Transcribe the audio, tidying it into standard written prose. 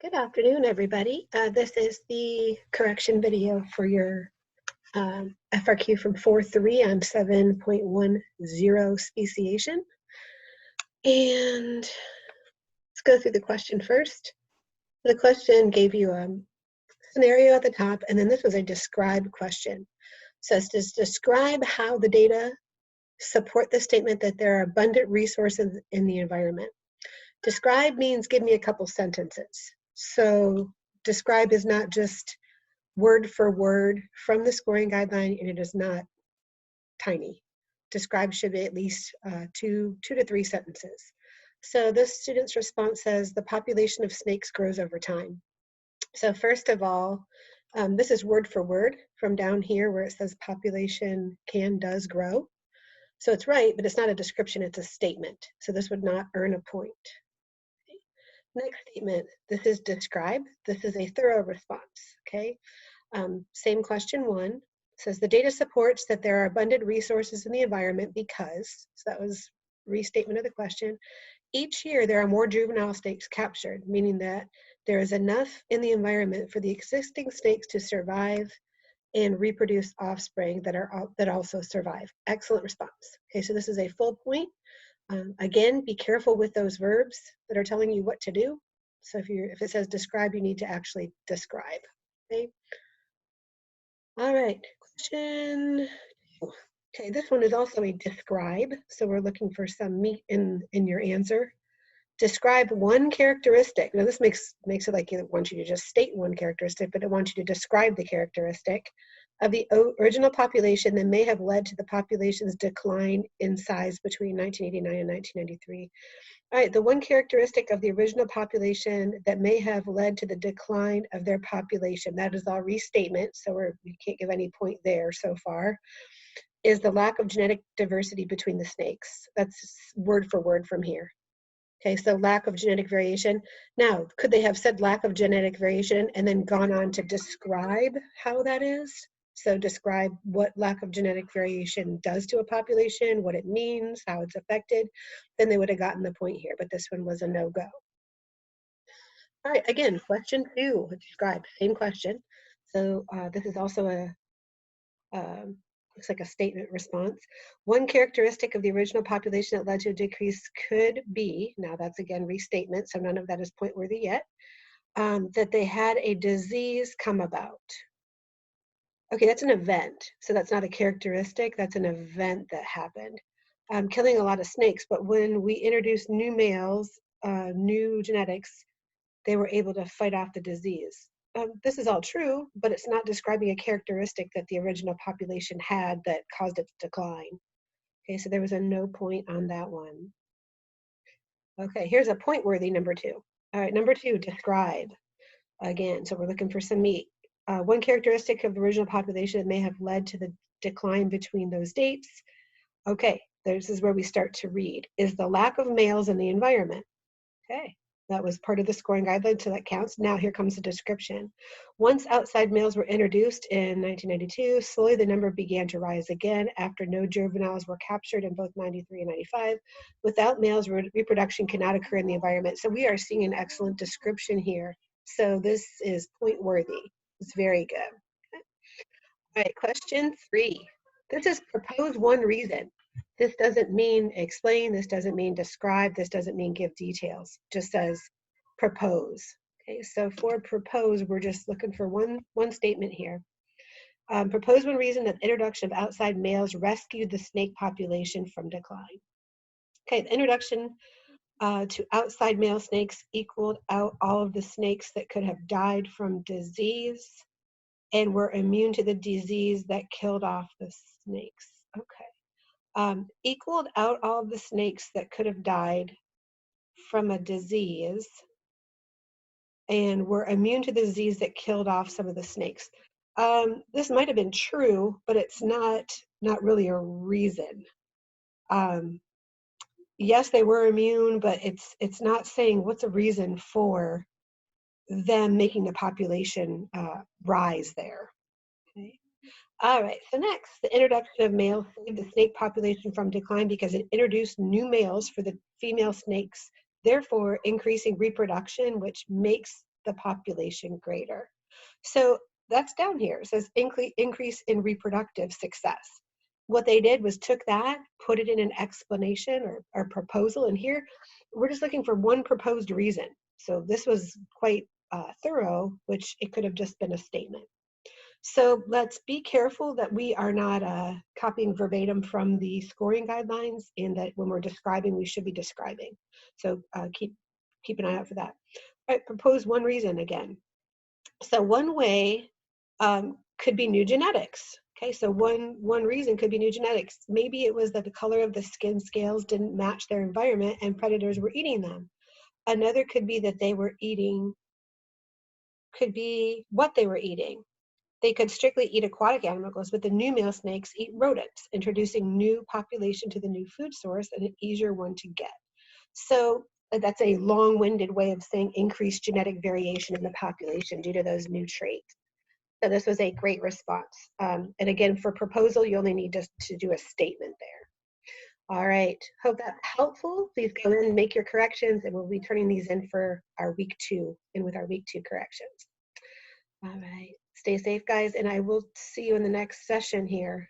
Good afternoon, everybody. This is the correction video for your FRQ from 4.3 on 7.10 speciation. And let's go through the question first. The question gave you a scenario at the top, and then this was a describe question. So it says, describe how the data support the statement that there are abundant resources in the environment. Describe means give me a couple sentences. So describe is not just word for word from the scoring guideline, and it is not tiny. Describe should be at least two to three sentences. So this student's response says the population of snakes grows over time. So first of all, this is word for word from down here where it says population does grow. So it's right, but it's not a description, it's a statement. So this would not earn a point. Next statement, this is describe. This is a thorough response, okay? Same question one, says the data supports that there are abundant resources in the environment because, so that was restatement of the question. Each year there are more juvenile snakes captured, meaning that there is enough in the environment for the existing snakes to survive and reproduce offspring that also survive. Excellent response. Okay, so this is a full point. Again, be careful with those verbs that are telling you what to do. So if it says describe, you need to actually describe. Okay. All right. Question. Okay, this one is also a describe. So we're looking for some meat in your answer. Describe one characteristic. Now this makes it like it wants you to just state one characteristic, but it wants you to describe the characteristic of the original population that may have led to the population's decline in size between 1989 and 1993. All right, the one characteristic of the original population that may have led to the decline of their population, that is all restatement, so we can't give any point there so far, is the lack of genetic diversity between the snakes. That's word for word from here. Okay, so lack of genetic variation. Now, could they have said lack of genetic variation and then gone on to describe how that is? So describe what lack of genetic variation does to a population, what it means, how it's affected, then they would have gotten the point here, but this one was a no-go. All right, again, question two, describe, same question. So this is also looks like a statement response. One characteristic of the original population that led to a decrease could be, now that's again restatement, so none of that is point worthy yet, that they had a disease come about. Okay, that's an event, so that's not a characteristic, that's an event that happened. Killing a lot of snakes, but when we introduced new males, new genetics, they were able to fight off the disease. This is all true, but it's not describing a characteristic that the original population had that caused its decline. Okay, so there was a no point on that one. Okay, here's a point worthy number two. All right, number two, describe. Again, so we're looking for some meat. One characteristic of the original population that may have led to the decline between those dates. Okay, this is where we start to read, is the lack of males in the environment. Okay, that was part of the scoring guideline, so that counts. Now here comes the description. Once outside males were introduced in 1992, slowly the number began to rise again after no juveniles were captured in both 93 and 95. Without males, reproduction cannot occur in the environment. So we are seeing an excellent description here. So this is point worthy. It's very good. Okay. All right, question three. This is propose one reason. This doesn't mean explain, this doesn't mean describe, this doesn't mean give details, just says propose. Okay, so for propose, we're just looking for one statement here. Propose one reason that the introduction of outside males rescued the snake population from decline. Okay, the introduction to outside male snakes equaled out all of the snakes that could have died from disease and were immune to the disease that killed off the snakes. Okay. Equaled out all of the snakes that could have died from a disease and were immune to the disease that killed off some of the snakes. This might have been true, but it's not really a reason. Yes, they were immune, but it's not saying what's a reason for them making the population rise there. Okay. All right, so next, the introduction of males saved the snake population from decline because it introduced new males for the female snakes, therefore increasing reproduction, which makes the population greater. So that's down here. It says increase in reproductive success. What they did was took that, put it in an explanation or proposal, and here we're just looking for one proposed reason. So this was quite thorough, which it could have just been a statement. So let's be careful that we are not copying verbatim from the scoring guidelines, and that when we're describing, we should be describing. So keep an eye out for that. All right, propose one reason again. So one way could be new genetics. Okay, so one reason could be new genetics. Maybe it was that the color of the skin scales didn't match their environment and predators were eating them. Another could be that they were eating, could be what they were eating. They could strictly eat aquatic animals, but the new male snakes eat rodents, introducing new population to the new food source and an easier one to get. So that's a long-winded way of saying increased genetic variation in the population due to those new traits. So this was a great response. And again, for proposal, you only need to do a statement there. All right, hope that's helpful. Please go in and make your corrections, and we'll be turning these in for our week 2 and with our week 2 corrections. All right, stay safe, guys, and I will see you in the next session here.